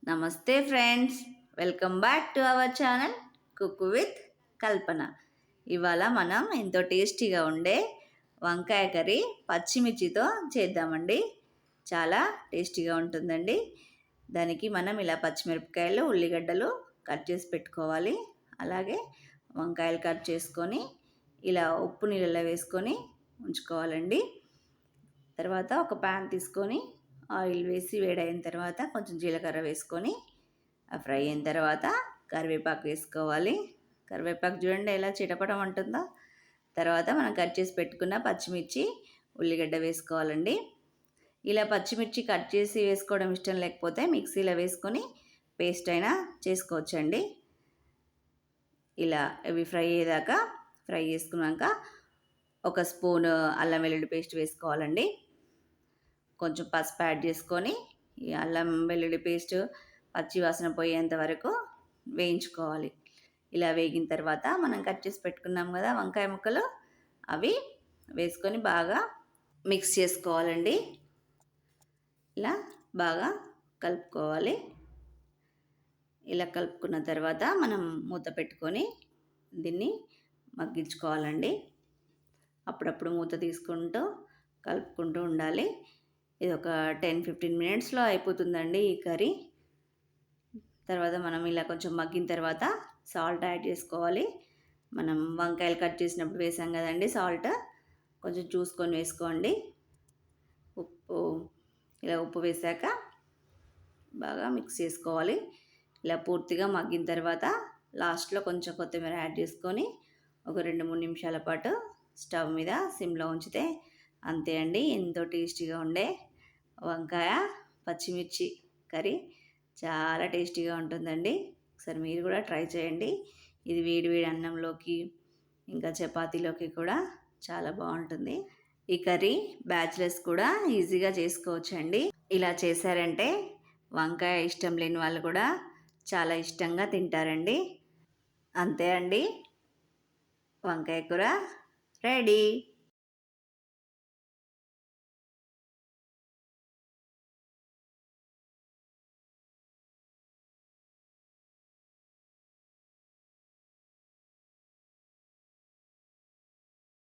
నమస్తే friends, welcome back to our channel cook with Kalpana. ఇవాళ మనం ఎంతో టేస్టీగా ఉండే వంకాయ కర్రీ పచ్చిమిర్చితో చేద్దామండి. చాలా టేస్టీగా ఉంటుందండి. దానికి మనం ఇలా పచ్చిమిరపకాయలు, ఉల్లిగడ్డలు కట్ చేసి పెట్టుకోవాలి. అలాగే వంకాయలు కట్ చేసుకొని ఇలా ఉప్పు నీళ్ళలో వేసుకొని ఉంచుకోవాలండి. తర్వాత ఒక ప్యాన్ తీసుకొని ఆయిల్ వేసి వేడైన తర్వాత కొంచెం జీలకర్ర వేసుకొని ఫ్రై అయిన తర్వాత కరివేపాకు వేసుకోవాలి. కరివేపాకు చూడండి ఎలా చిటపటం అంటుందో. తర్వాత మనం కట్ చేసి పెట్టుకున్న పచ్చిమిర్చి, ఉల్లిగడ్డ వేసుకోవాలండి. ఇలా పచ్చిమిర్చి కట్ చేసి వేసుకోవడం ఇష్టం లేకపోతే మిక్సీలో వేసుకొని పేస్ట్ అయినా చేసుకోవచ్చండి. ఇలా ఇవి ఫ్రై అయ్యేదాకా ఫ్రై చేసుకున్నాక ఒక స్పూన్ అల్లం వెల్లుల్లి పేస్ట్ వేసుకోవాలండి. కొంచెం పసుపు యాడ్ చేసుకొని ఈ అల్లం వెల్లుల్లి పేస్ట్ పచ్చి వాసన పోయేంత వరకు వేయించుకోవాలి. ఇలా వేగిన తర్వాత మనం కట్ చేసి పెట్టుకున్నాం కదా వంకాయ ముక్కలు, అవి వేసుకొని బాగా మిక్స్ చేసుకోవాలండి. ఇలా బాగా కలుపుకోవాలి. ఇలా కలుపుకున్న తర్వాత మనం మూత పెట్టుకొని దీన్ని మగ్గించుకోవాలండి. అప్పుడప్పుడు మూత తీసుకుంటూ కలుపుకుంటూ ఉండాలి. ఇది ఒక 10-15 మినిట్స్లో అయిపోతుందండి ఈ కర్రీ. తర్వాత మనం ఇలా కొంచెం మగ్గిన తర్వాత సాల్ట్ యాడ్ చేసుకోవాలి. మనం వంకాయలు కట్ చేసినప్పుడు వేసాం కదండి సాల్ట్, కొంచెం చూసుకొని వేసుకోండి. ఉప్పు వేసాక బాగా మిక్స్ చేసుకోవాలి. ఇలా పూర్తిగా మగ్గిన తర్వాత లాస్ట్లో కొంచెం కొత్తిమీర యాడ్ చేసుకొని ఒక 2-3 నిమిషాల పాటు స్టవ్ మీద సిమ్లో ఉంచితే అంతే అండి. ఎంతో టేస్టీగా ఉండే వంకాయ పచ్చిమిర్చి కర్రీ చాలా టేస్టీగా ఉంటుందండి. ఒకసారి మీరు కూడా ట్రై చేయండి. ఇది వేడి వేడి అన్నంలోకి ఇంకా చపాతీలోకి కూడా చాలా బాగుంటుంది. ఈ కర్రీ బ్యాచిలర్స్ కూడా ఈజీగా చేసుకోవచ్చండి. ఇలా చేశారంటే వంకాయ ఇష్టం లేని వాళ్ళు కూడా చాలా ఇష్టంగా తింటారండి. అంతే అండి, వంకాయ కూర రెడీ.